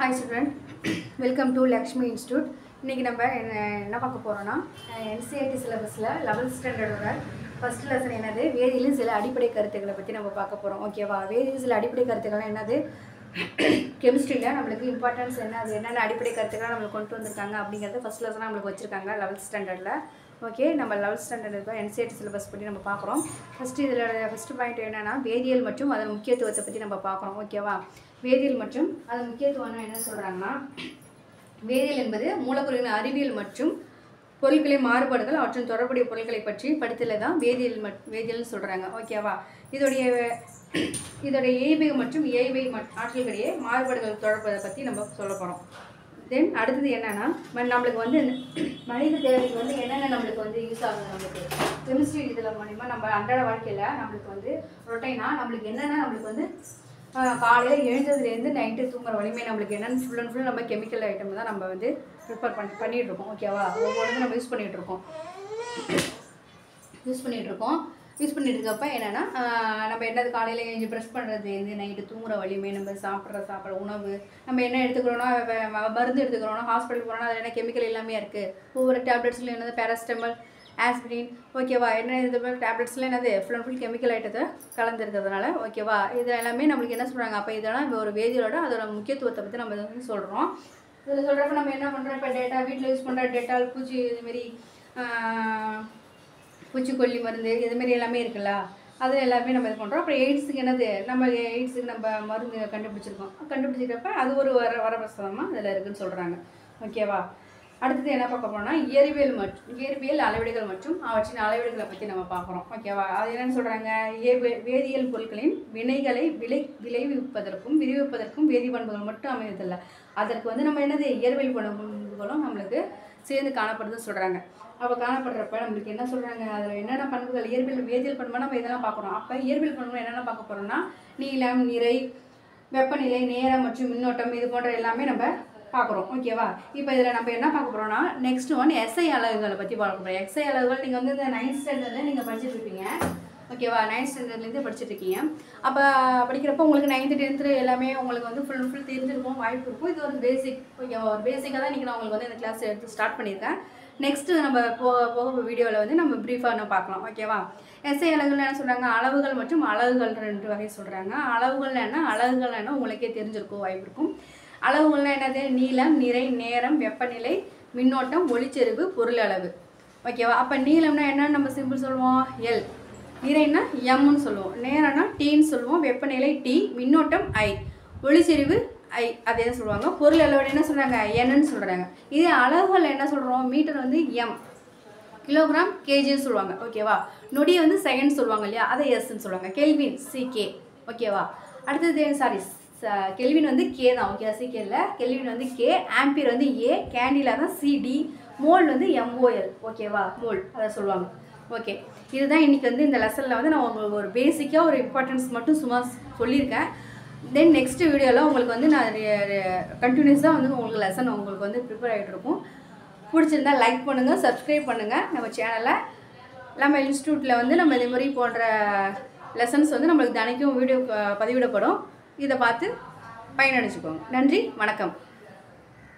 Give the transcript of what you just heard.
Hi student, welcome to Lakshmi Institute. இன்னைக்கு நம்ம என்ன பார்க்க போறோம்னா NCERT சிலபஸ்ல 11th ஸ்டாண்டர்டோட ஃபர்ஸ்ட் லெசன் என்னது வேதியியலின் சில அடிப்படை கருத்துக்களை பத்தி நம்ம பார்க்க போறோம். ஓகேவா? வேதியியலின் சில அடிப்படை கருத்துக்கள் என்னது? கெமிஸ்ட்ரியில நமக்கு இம்பார்ட்டன்ஸ் என்ன, அது என்னென்ன அடிப்படை கருத்துக்களை நமக்கு கொண்டு வந்திருக்காங்க அப்படிங்கறது ஃபர்ஸ்ட் லெசனா நமக்கு வச்சிருக்காங்க 11th ஸ்டாண்டர்ட்ல. ஓகே, நம்ம 11th ஸ்டாண்டர்ட் இப்போ NCERT சிலபஸ் பத்தி நம்ம பார்க்குறோம். ஃபர்ஸ்ட் இதோட ஃபர்ஸ்ட் பாயிண்ட் என்னன்னா வேதியியல் மற்றும் அதன் முக்கியத்துவத்தை பத்தி நம்ம பார்க்குறோம். ஓகேவா? வேதியியல் மற்றும் அதன் முக்கியத்துவம் என்ன சொல்றாங்கன்னா, வேதியியல் என்பது மூலப்பொருளின் அறிவியல் மற்றும் பொருட்களின் மாறுபாடுகள் அவற்றின் தொடர்புடைய பொருட்களை பற்றி படித்தல தான் வேதியியல்னு சொல்றாங்க. ஓகேவா? இதோடைய இயற்பிய மற்றும் இயற்பிய ஆற்றல்களிடையே மாறுபாடுகள் தொடர்பதை பற்றி நம்ம சொல்ல போகிறோம். தென் அடுத்தது என்னன்னா, நம்மளுக்கு வந்து மனித தேவைக்கு வந்து என்னென்ன நம்மளுக்கு வந்து யூஸ் ஆகுது, நம்மளுக்கு கெமிஸ்ட்ரி இதில் மூலிமா நம்ம அன்றாட வாழ்க்கையில் நம்மளுக்கு வந்து ரொட்டைனாக நம்மளுக்கு என்னென்ன நம்மளுக்கு வந்து காலையில் எழுந்ததுலேருந்து நைட்டு தூங்குற வலிமை நம்மளுக்கு என்னென்னு ஃபுல் அண்ட் ஃபுல் நம்ம கெமிக்கல் ஐட்டம் தான் நம்ம வந்து ப்ரிப்பேர் பண்ணிகிட்டு இருக்கோம். ஓகேவா? ஒவ்வொன்றும் நம்ம யூஸ் பண்ணிகிட்டு இருக்கப்ப என்னென்னா நம்ம என்னது காலையில் எழுந்து ப்ரெஷ் பண்ணுறதுலேருந்து நைட்டு தூங்குற வலிமை, நம்ம சாப்பிட்ற உணவு, நம்ம என்ன எடுத்துக்கிறோன்னா மருந்து எடுத்துக்கிறோன்னா ஹாஸ்பிட்டல் போகிறோன்னா அதில் என்ன கெமிக்கல் எல்லாமே இருக்குது. ஒவ்வொரு டேப்லெட்ஸ்லையும் என்னது பேராசிட்டமால், ஆஸ்பிரின், ஓகேவா, என்ன இது மாதிரி டேப்லெட்ஸ்லாம் என்னது ஃபுல் அண்ட் ஃபுல் கெமிக்கல் ஐட்டத்தை கலந்துருக்கிறதுனால, ஓகேவா, இது எல்லாமே நம்மளுக்கு என்ன சொல்கிறாங்க, அப்போ இதெல்லாம் இப்போ ஒரு வேதியோட அதோட முக்கியத்துவத்தை பற்றி நம்ம வந்து சொல்கிறோம். இதில் சொல்கிறப்ப நம்ம என்ன பண்ணுறோம், இப்போ டேட்டா வீட்டில் யூஸ் பண்ணுற டேட்டால் இதுமாரி பூச்சிக்கொல்லி மருந்து இதுமாரி எல்லாமே இருக்குல்ல, அது எல்லாமே நம்ம இது பண்ணுறோம். அப்புறம் எய்ட்ஸுக்கு என்னது, நம்ம எய்ட்ஸுக்கு நம்ம மருந்து கண்டுபிடிச்சிருக்கப்ப அது ஒரு வரப்பிரசாதமாக இதில் இருக்குதுன்னு சொல்கிறாங்க. ஓகேவா? அடுத்தது என்ன பார்க்க போறோம்னா இயற்பியல் அளவீடுகள் மற்றும் அவற்றின் அளவீடுகளை பற்றி நம்ம பார்க்குறோம். ஓகேவா? அது என்னன்னு சொல்கிறாங்க, வேதியியல் பொருட்களின் வினைகளை விளைவிப்பதற்கும் விரிவிப்பதற்கும் வேதிப்பண்புகள் மட்டும் அமைவதில்லை, அதற்கு வந்து நம்ம என்னது இயற்பியல் பண்புகளும் நம்மளுக்கு சேர்ந்து காணப்படுதுன்னு சொல்கிறாங்க. அப்போ காணப்படுறப்ப நம்மளுக்கு என்ன சொல்கிறாங்க, அதில் என்னென்ன பண்புகள் வேதியியல் பண்புகள் நம்ம இதெல்லாம் பார்க்குறோம். அப்போ இயற்பியல் பண்புகள் என்னென்ன பார்க்க போகிறோம்னா நீளம், நிறை, வெப்பநிலை, நேரம் மற்றும் மின்னோட்டம் இது போன்ற எல்லாமே நம்ம பார்க்குறோம். ஓகேவா? இப்போ இதில் நம்ம என்ன பார்க்க போகிறோம்னா நெக்ஸ்ட் ஒன் SI அலகுகளை பற்றி பார்க்க போகிறோம். SI அலகுகள் நீங்கள் வந்து இந்த 9th ஸ்டாண்டர்டில் நீங்கள் படிச்சுட்டு இருப்பீங்க. ஓகேவா? 9th ஸ்டாண்டர்ட்லேருந்து படிச்சுட்டு இருக்கீங்க. அப்போ படிக்கிறப்போ உங்களுக்கு 9th 10th எல்லாமே உங்களுக்கு வந்து ஃபுல் அண்ட் ஃபுல் தெரிஞ்சிருக்கும், வாய்ப்பு இருக்கும். இது ஒரு பேசிக். ஓகேவா? ஒரு பேசிக்காக தான் இன்றைக்கி நான் உங்களுக்கு வந்து இந்த கிளாஸ் எடுத்து ஸ்டார்ட் பண்ணியிருக்கேன். நெக்ஸ்ட்டு நம்ம போக வீடியோவில் வந்து நம்ம ப்ரீஃபாக பார்க்கலாம். ஓகேவா? SI அலகுகள் என்ன சொல்கிறாங்க, அளவுகள் மற்றும் அலகுகள் 2 வகை சொல்கிறாங்க. அளவுகள் என்ன உங்களுக்கே தெரிஞ்சிருக்கும், வாய்ப்பு இருக்கும். அளவுகள்லாம் என்னது, நீளம், நிறை, நேரம், வெப்பநிலை, மின்னோட்டம், ஒளிச்செறிவு, பொருள் அளவு. ஓகேவா? அப்போ நீளம்னா என்னன்னு நம்ம சிம்பிள் சொல்லுவோம், L, நிறைனா Mன்னு சொல்லுவோம், நேரம்னா Tன்னு சொல்லுவோம், வெப்பநிலை T, மின்னோட்டம் I, ஒளிச்செறிவு I, அதே சொல்லுவாங்க. பொருள் அளவு என்ன சொல்கிறாங்க, Nன்னு சொல்கிறாங்க. இதே அளவுகள் என்ன சொல்கிறோம், மீட்டர் வந்து M, கிலோகிராம் கேஜின்னு சொல்லுவாங்க. ஓகேவா? நொடியை வந்து செகண்ட் சொல்லுவாங்க இல்லையா, அதை Sன்னு சொல்லுவாங்க. Kelvin CK. ஓகேவா? அடுத்தது கெல்வின் வந்து K தான். ஓகே, CK இல்லை, கெல்வின் வந்து K, ஆம்பியர் வந்து A, கேண்டிலா தான் CD, மோல் வந்து MOL. ஓகேவா? மோல் அதை சொல்லுவாங்க. ஓகே, இதுதான் இன்றைக்கி வந்து இந்த லெசனில் வந்து நான் உங்களுக்கு ஒரு பேசிக்காக ஒரு இம்பார்ட்டன்ஸ் மட்டும் சும்மா சொல்லியிருக்கேன். தென் நெக்ஸ்ட் வீடியோவில் உங்களுக்கு வந்து நான் கண்டினியூஸாக வந்து உங்களுக்கு லெசன் உங்களுக்கு வந்து ப்ரிப்பேர் ஆகிட்டு இருக்கும். பிடிச்சிருந்தா லைக் பண்ணுங்கள், சப்ஸ்கிரைப் பண்ணுங்கள் நம்ம சேனலை. நம்ம இன்ஸ்டியூட்டில் வந்து நம்ம இதே மாதிரி போன்ற லெசன்ஸ் வந்து நம்மளுக்கு தினைக்கும் வீடியோ பதிவிடப்படும். இதை பார்த்து பயனடைச்சுக்கோங்க. நன்றி, வணக்கம்.